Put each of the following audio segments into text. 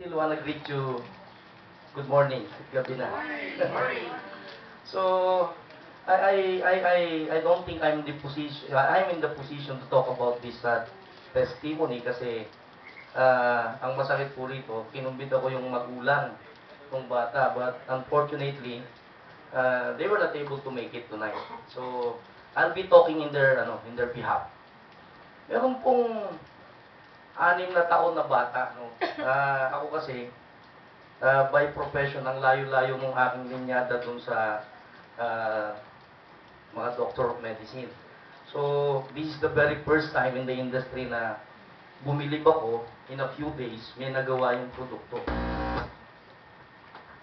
still wanna greet you. Good morning. Gabi na. So, I don't think I'm in the position to talk about this testimony kasi ang masakit po rito, kinumbita ko yung magulang ng bata, but unfortunately, they were not able to make it tonight. So, I'll be talking in their behalf. Meron pong 6 na taon na bata, no? Ako kasi, by profession, ang layo-layo ng aking linyada dun sa mga doctor of medicine. So, this is the very first time in the industry na bumilib ako, in a few days, may nagawa yung produkto.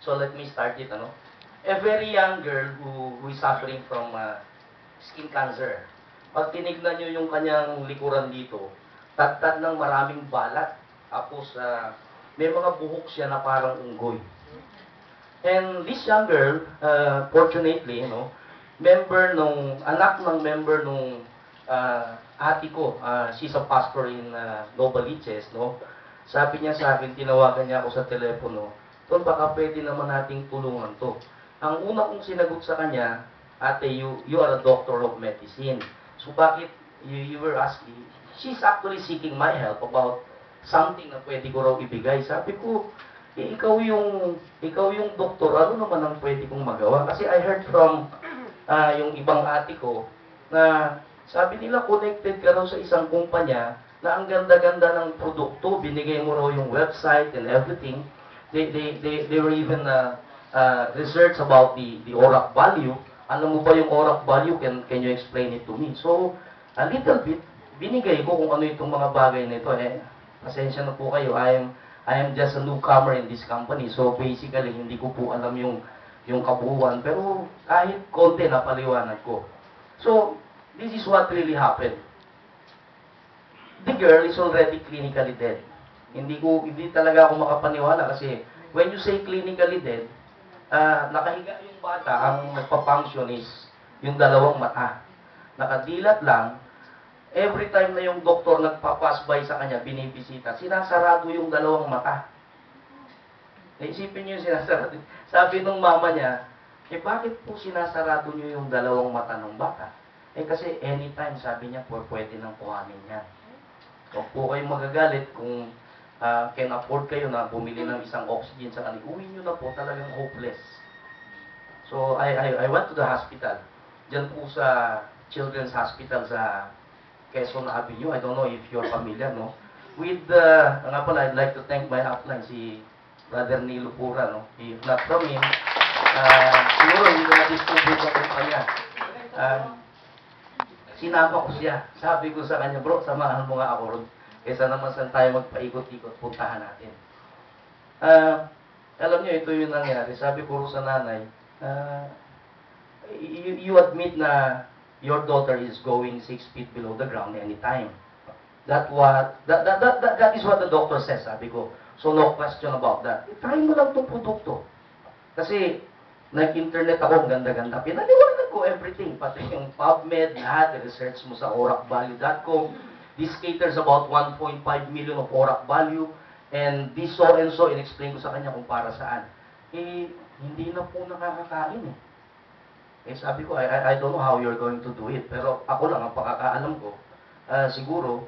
So, let me start it, ano? A very young girl who is suffering from skin cancer. Pag tinignan nyo yung kanyang likuran dito, tatad ng maraming balat. Tapos, may mga buhok siya na parang unggoy. And this young girl, fortunately, anak ng member nung ate ko, she's a pastor in Novaliches, no? Sabi niya sa akin, tinawagan niya ako sa telepono, "Ton, baka pwede naman nating tulungan to." Ang una kong sinagot sa kanya, "Ate, you are a doctor of medicine. So bakit you were asking?" She's actually seeking my help about something na pwede ko raw ibigay. Sabi ko, ikaw yung doktor, ano naman ang pwede kong magawa? Kasi I heard from yung ibang ate ko na sabi nila connected ka raw sa isang kumpanya na ang ganda-ganda ng produkto, binigay mo raw yung website and everything. They were even research about the ORAC value. Alam mo ba yung ORAC value? Can you explain it to me? So, a little bit, binigay ko kung ano itong mga bagay na ito. Pasensya na po kayo, I am just a newcomer in this company. So, basically, hindi ko po alam yung kabuuan. Pero, kahit konti na paliwanag ko. So, this is what really happened. The girl is already clinically dead. Hindi talaga ako makapaniwala kasi when you say clinically dead, nakahiga yung bata, ang nagpa-function is yung dalawang mata. Nakadilat lang, every time na yung doktor nagpa-pass by sa kanya, binibisita, sinasarado yung dalawang mata. Naisipin niyo yung sinasarado. Sabi nung mama niya, bakit po sinasarado niyo yung dalawang mata ng bata? Kasi anytime, sabi niya, pwede nang kuhanin yan. Huwag po kayong magagalit kung can afford kayo na bumili ng isang oxygen sa kanila. Uwi nyo na po, talagang hopeless. So, I went to the hospital. Diyan po sa Children's Hospital sa Quezon Avenue. I don't know if you're familiar, no? With nga pala, I'd like to thank my upline, si Brother Nilo Pura, no? If not from him, siguro hindi ko na-distribute sa kumpanya. Sinama ko siya. Sabi ko sa kanya, "Bro, samahan mo nga ako ron. Kesa naman saan tayo magpaikot-ikot, puntahan natin." Alam niyo, ito yung nangyari. Sabi ko sa nanay, you admit na your daughter is going 6 feet below the ground anytime. That is what the doctor says, sabi ko. So no question about that. Try mo lang itong produkto. Kasi nag-internet ako, ganda-ganda. Pinaliwanag ko everything. Pati yung PubMed, lahat. Research mo sa oracvalue.com. This caters about 1.5 million of ORAC value. And this so and so, in-explain ko sa kanya kung para saan. Hindi na po nakakakain eh. Sabi ko, I don't know how you're going to do it. Pero ako lang, ang pakakaalam ko, siguro,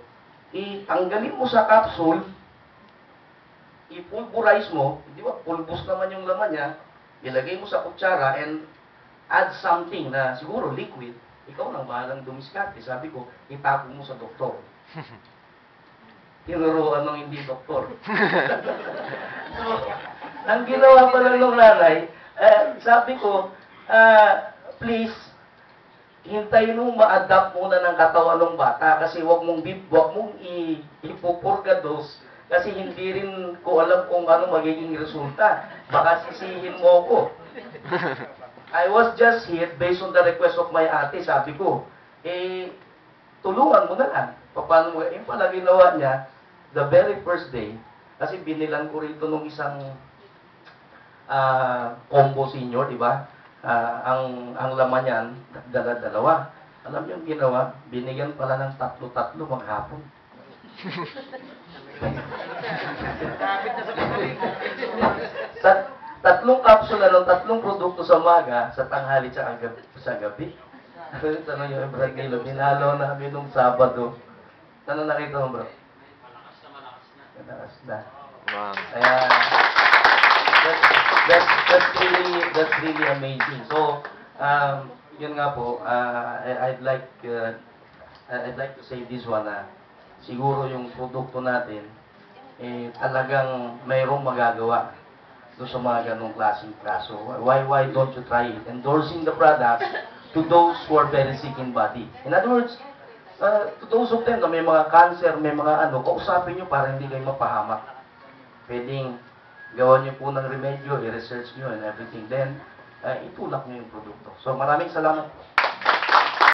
tanggalin mo sa capsule, i-pulverize mo, di ba, pulbos naman yung laman niya, ilagay mo sa kutsara, and add something na siguro liquid, ikaw nang bahalang dumiskarte. Sabi ko, itapo mo sa doktor. Tinuruan ng hindi doktor. So, ang ginawa pala ng nanay, sabi ko, please, hintayin mong ma-adapt muna ng katawan ng bata kasi wag mong ipupurgados kasi hindi rin ko alam kung ano magiging resulta. Baka sisihin mo ko. I was just here based on the request of my ate. Sabi ko, tulungan mo na lang. Paano mo? Yung pala ginawa niya, the very first day, kasi binilan ko rito nung isang combo senior, di ba? Ang laman niyan, dalawa. Alam niyo yung ginawa? Binigyan pala ng tatlo maghapon. tatlong kapsula ng tatlong produkto sa umaga, sa tanghali, tsaka sa gabi. Tanong yung Brad Nilo, dinalo namin nung Sabado. Ano nakita mo, bro? Malakas na. Wow. Kaya, that's really amazing. So, yun nga po, I'd like to say this one na siguro yung produkto natin, talagang mayroong magagawa doon sa mga ganong klaseng kaso. Why don't you try it? Endorsing the product to those who are very sick in body. In other words, to those of them na may mga cancer, may mga ano, kausapin nyo para hindi kayo mapahamak. Pwedeng gawan nyo po ng remedyo, i-research nyo and everything. Then, itulak nyo yung produkto. So, maraming salamat po.